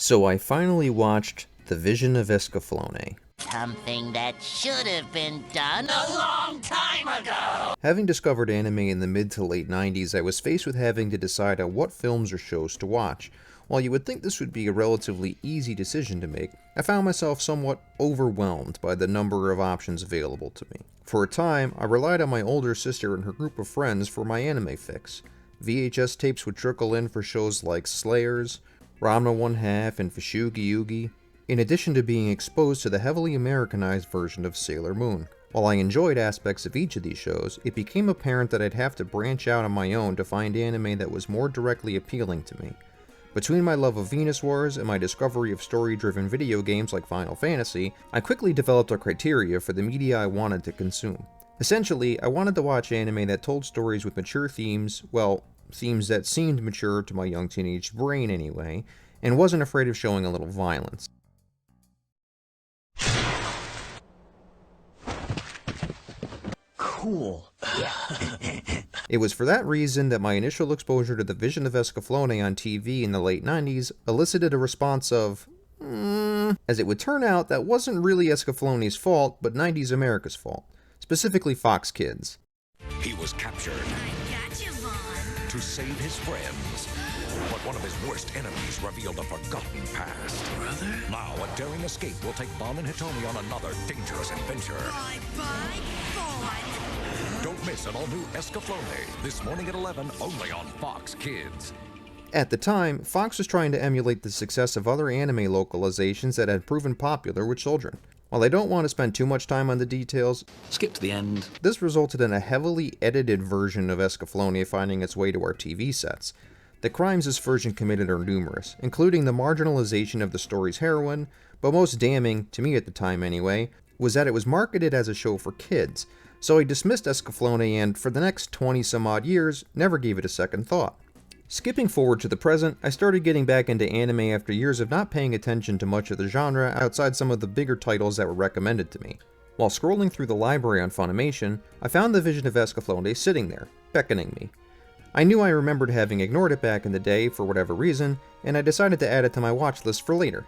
So I finally watched The Vision of Escaflowne. Something that should have been done a long time ago! Having discovered anime in the mid to late 90s, I was faced with having to decide on what films or shows to watch. While you would think this would be a relatively easy decision to make, I found myself somewhat overwhelmed by the number of options available to me. For a time, I relied on my older sister and her group of friends for my anime fix. VHS tapes would trickle in for shows like Slayers, Ranma 1/2, and Fushugi Yugi, in addition to being exposed to the heavily Americanized version of Sailor Moon. While I enjoyed aspects of each of these shows, it became apparent that I'd have to branch out on my own to find anime that was more directly appealing to me. Between my love of Venus Wars and my discovery of story-driven video games like Final Fantasy, I quickly developed a criteria for the media I wanted to consume. Essentially, I wanted to watch anime that told stories with mature themes, well, themes that seemed mature to my young teenage brain anyway, and wasn't afraid of showing a little violence. Cool. It was for that reason that my initial exposure to The Vision of Escaflowne on TV in the late 90s elicited a response of, As it would turn out, that wasn't really Escaflowne's fault, but 90s America's fault. Specifically Fox Kids. He was captured I got you, Vaughn. to save his friends, but one of his worst enemies revealed a forgotten past. Brother? Now, a daring escape will take Vaughn and Hitomi on another dangerous adventure. Bye-bye, Vaughn. Don't miss an all-new Escaflowne this morning at 11, only on Fox Kids. At the time, Fox was trying to emulate the success of other anime localizations that had proven popular with children. While I don't want to spend too much time on the details, Skip to the end. this resulted in a heavily edited version of Escaflowne finding its way to our TV sets. The crimes this version committed are numerous, including the marginalization of the story's heroine, but most damning, to me at the time anyway, was that it was marketed as a show for kids, so I dismissed Escaflowne and, for the next 20-some-odd years, never gave it a second thought. Skipping forward to the present, I started getting back into anime after years of not paying attention to much of the genre outside some of the bigger titles that were recommended to me. While scrolling through the library on Funimation, I found The Vision of Escaflowne sitting there, beckoning me. I knew I remembered having ignored it back in the day for whatever reason, and I decided to add it to my watch list for later.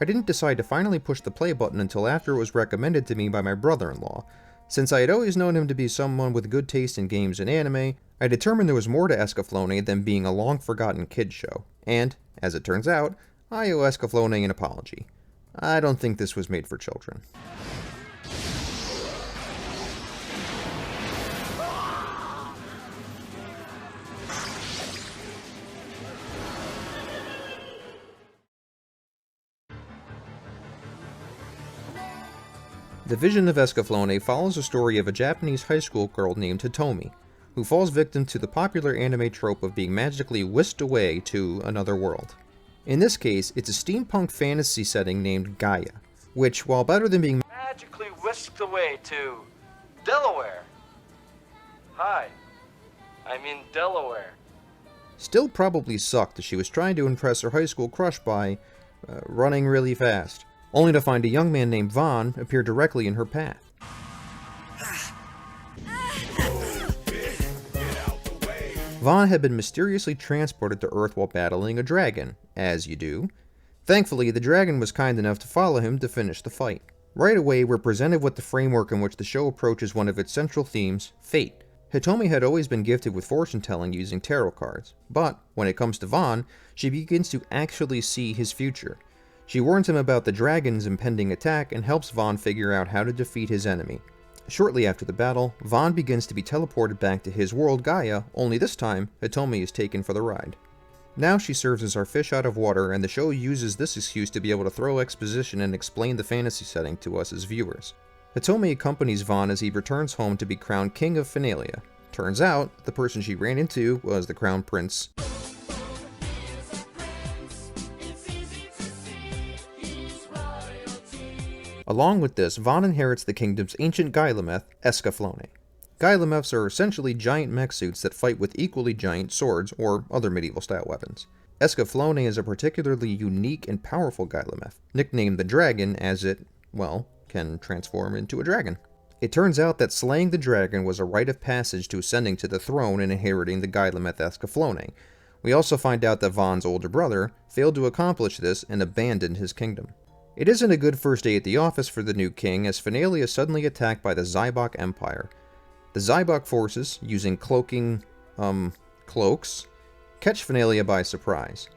I didn't decide to finally push the play button until after it was recommended to me by my brother-in-law. Since I had always known him to be someone with good taste in games and anime, I determined there was more to Escaflowne than being a long-forgotten kids show, and, as it turns out, I owe Escaflowne an apology. I don't think this was made for children. The Vision of Escaflowne follows the story of a Japanese high school girl named Hitomi, who falls victim to the popular anime trope of being magically whisked away to another world. In this case, it's a steampunk fantasy setting named Gaia, which, while better than being magically whisked away to Delaware. Hi, I'm in Delaware. still probably sucked as she was trying to impress her high school crush by running really fast, only to find a young man named Vaughn appear directly in her path. Vaughn had been mysteriously transported to Earth while battling a dragon, as you do. Thankfully, the dragon was kind enough to follow him to finish the fight. Right away, we're presented with the framework in which the show approaches one of its central themes, fate. Hitomi had always been gifted with fortune-telling using tarot cards, but when it comes to Vaughn, she begins to actually see his future. She warns him about the dragon's impending attack and helps Vaughn figure out how to defeat his enemy. Shortly after the battle, Vaughn begins to be teleported back to his world Gaia, only this time, Hitomi is taken for the ride. Now she serves as our fish out of water, and the show uses this excuse to be able to throw exposition and explain the fantasy setting to us as viewers. Hitomi accompanies Vaughn as he returns home to be crowned King of Finalia. Turns out, the person she ran into was the Crown Prince. Along with this, Vaughn inherits the kingdom's ancient Gailameth, Escaflowne. Gailameths are essentially giant mech suits that fight with equally giant swords or other medieval-style weapons. Escaflowne is a particularly unique and powerful Gailameth, nicknamed the Dragon as it, well, can transform into a dragon. It turns out that slaying the dragon was a rite of passage to ascending to the throne and inheriting the Gailameth Escaflowne, We also find out that Vaughn's older brother failed to accomplish this and abandoned his kingdom. It isn't a good first day at the office for the new king, as Finalia is suddenly attacked by the Zybok Empire. The Zybok forces, using cloaking, cloaks, catch Finalia by surprise.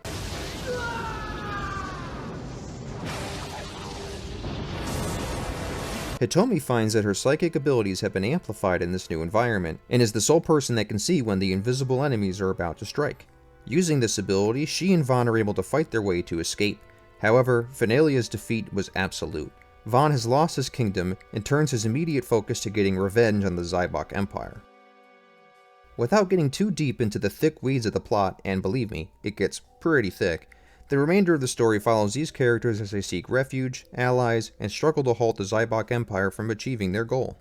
Hitomi finds that her psychic abilities have been amplified in this new environment, and is the sole person that can see when the invisible enemies are about to strike. Using this ability, she and Vaughn are able to fight their way to escape. However, Finalia's defeat was absolute. Vaughn has lost his kingdom and turns his immediate focus to getting revenge on the Zybok Empire. Without getting too deep into the thick weeds of the plot, and believe me, it gets pretty thick, the remainder of the story follows these characters as they seek refuge, allies, and struggle to halt the Zybok Empire from achieving their goal.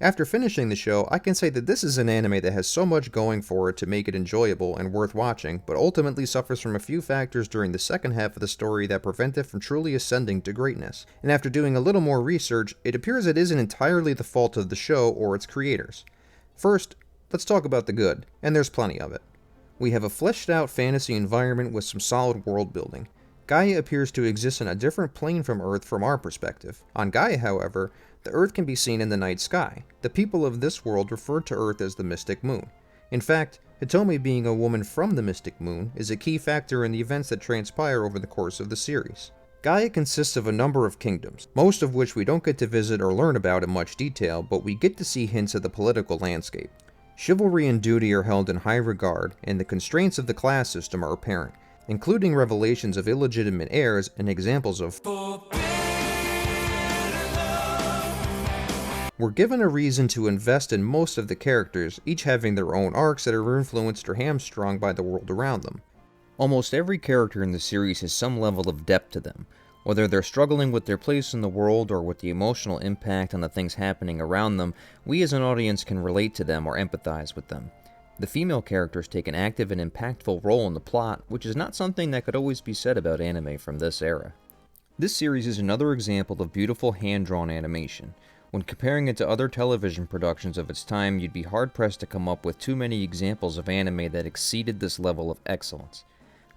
After finishing the show, I can say that this is an anime that has so much going for it to make it enjoyable and worth watching, but ultimately suffers from a few factors during the second half of the story that prevent it from truly ascending to greatness. And after doing a little more research, it appears it isn't entirely the fault of the show or its creators. First, let's talk about the good, and there's plenty of it. We have a fleshed out fantasy environment with some solid world building. Gaia appears to exist in a different plane from Earth from our perspective. On Gaia, however, the Earth can be seen in the night sky. The people of this world refer to Earth as the Mystic Moon. In fact, Hitomi being a woman from the Mystic Moon is a key factor in the events that transpire over the course of the series. Gaia consists of a number of kingdoms, most of which we don't get to visit or learn about in much detail, but we get to see hints of the political landscape. Chivalry and duty are held in high regard, and the constraints of the class system are apparent, including revelations of illegitimate heirs and examples of We're given a reason to invest in most of the characters, each having their own arcs that are influenced or hamstrung by the world around them. Almost every character in the series has some level of depth to them, whether they're struggling with their place in the world or with the emotional impact on the things happening around them. We as an audience can relate to them or empathize with them. The female characters take an active and impactful role in the plot, which is not something that could always be said about anime from this era. This series is another example of beautiful hand-drawn animation. When comparing it to other television productions of its time, you'd be hard-pressed to come up with too many examples of anime that exceeded this level of excellence.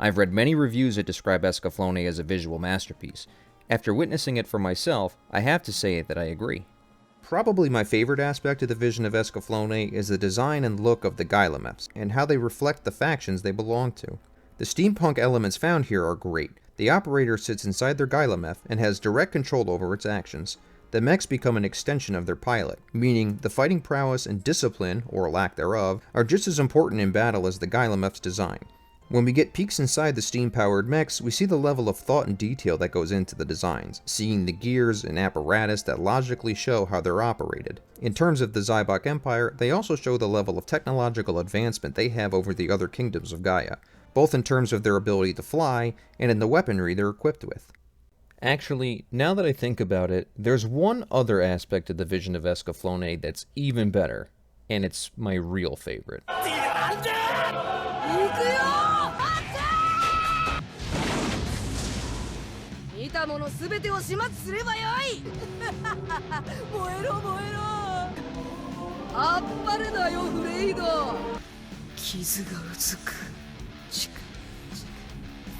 I've read many reviews that describe Escaflowne as a visual masterpiece. After witnessing it for myself, I have to say that I agree. Probably my favorite aspect of the vision of Escaflowne is the design and look of the Gailamefs, and how they reflect the factions they belong to. The steampunk elements found here are great. The operator sits inside their Gailamef and has direct control over its actions. The mechs become an extension of their pilot, meaning the fighting prowess and discipline, or lack thereof, are just as important in battle as the Gailamef's design. When we get peeks inside the steam-powered mechs, we see the level of thought and detail that goes into the designs, seeing the gears and apparatus that logically show how they're operated. In terms of the Zybok Empire, they also show the level of technological advancement they have over the other kingdoms of Gaia, both in terms of their ability to fly and in the weaponry they're equipped with. Actually, now that I think about it, there's one other aspect of the vision of Escaflowne that's even better, and it's my real favorite. 見たものすべてを始末すればよい燃えろ燃えろあっぱれだよフレイド傷がうずくチク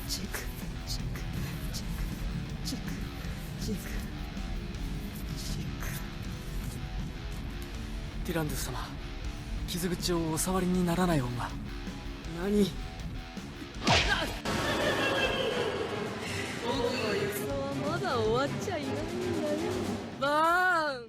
チクチクチクチクチクチクチクディランドゥ様傷口をお触りにならない方が何まだ終わっちゃいないんだよバーン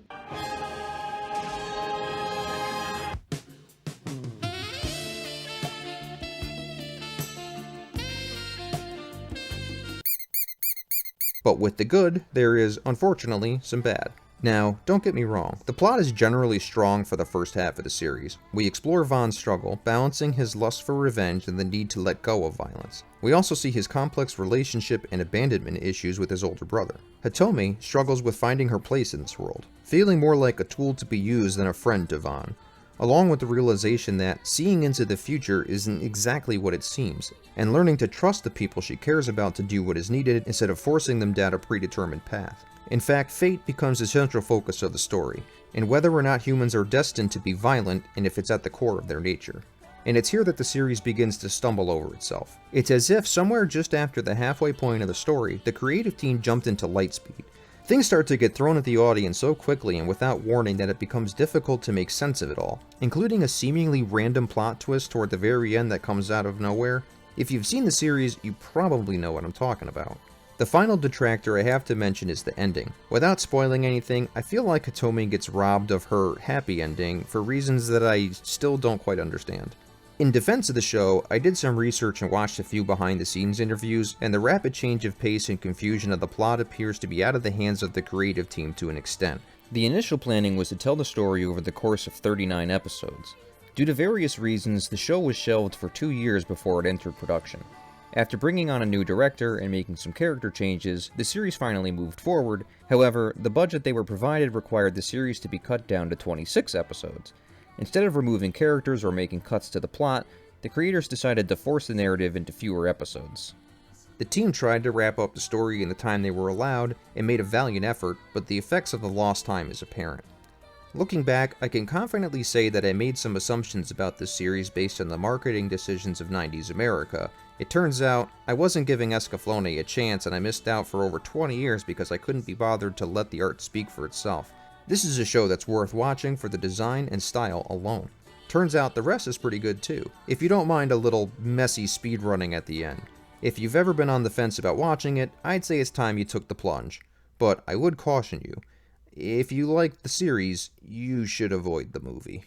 But with the good, there is, unfortunately, some bad. Now, don't get me wrong, the plot is generally strong for the first half of the series. We explore Vaughn's struggle, balancing his lust for revenge and the need to let go of violence. We also see his complex relationship and abandonment issues with his older brother. Hitomi struggles with finding her place in this world, feeling more like a tool to be used than a friend to Vaughn, along with the realization that seeing into the future isn't exactly what it seems, and learning to trust the people she cares about to do what is needed instead of forcing them down a predetermined path. In fact, fate becomes the central focus of the story, and whether or not humans are destined to be violent and if it's at the core of their nature. and it's here that the series begins to stumble over itself. It's as if somewhere just after the halfway point of the story, the creative team jumped into lightspeed. Things start to get thrown at the audience so quickly and without warning that it becomes difficult to make sense of it all, including a seemingly random plot twist toward the very end that comes out of nowhere. If you've seen the series, you probably know what I'm talking about. The final detractor I have to mention is the ending. Without spoiling anything, I feel like Hitomi gets robbed of her happy ending for reasons that I still don't quite understand. In defense of the show, I did some research and watched a few behind-the-scenes interviews, and the rapid change of pace and confusion of the plot appears to be out of the hands of the creative team to an extent. The initial planning was to tell the story over the course of 39 episodes. Due to various reasons, the show was shelved for 2 years before it entered production. After bringing on a new director and making some character changes, the series finally moved forward. However, the budget they were provided required the series to be cut down to 26 episodes. Instead of removing characters or making cuts to the plot, the creators decided to force the narrative into fewer episodes. The team tried to wrap up the story in the time they were allowed and made a valiant effort, but the effects of the lost time is apparent. Looking back, I can confidently say that I made some assumptions about this series based on the marketing decisions of 90s America. It turns out, I wasn't giving Escaflowne a chance and I missed out for over 20 years because I couldn't be bothered to let the art speak for itself. This is a show that's worth watching for the design and style alone. Turns out the rest is pretty good too, if you don't mind a little messy speedrunning at the end. If you've ever been on the fence about watching it, I'd say it's time you took the plunge. But I would caution you, if you like the series, you should avoid the movie.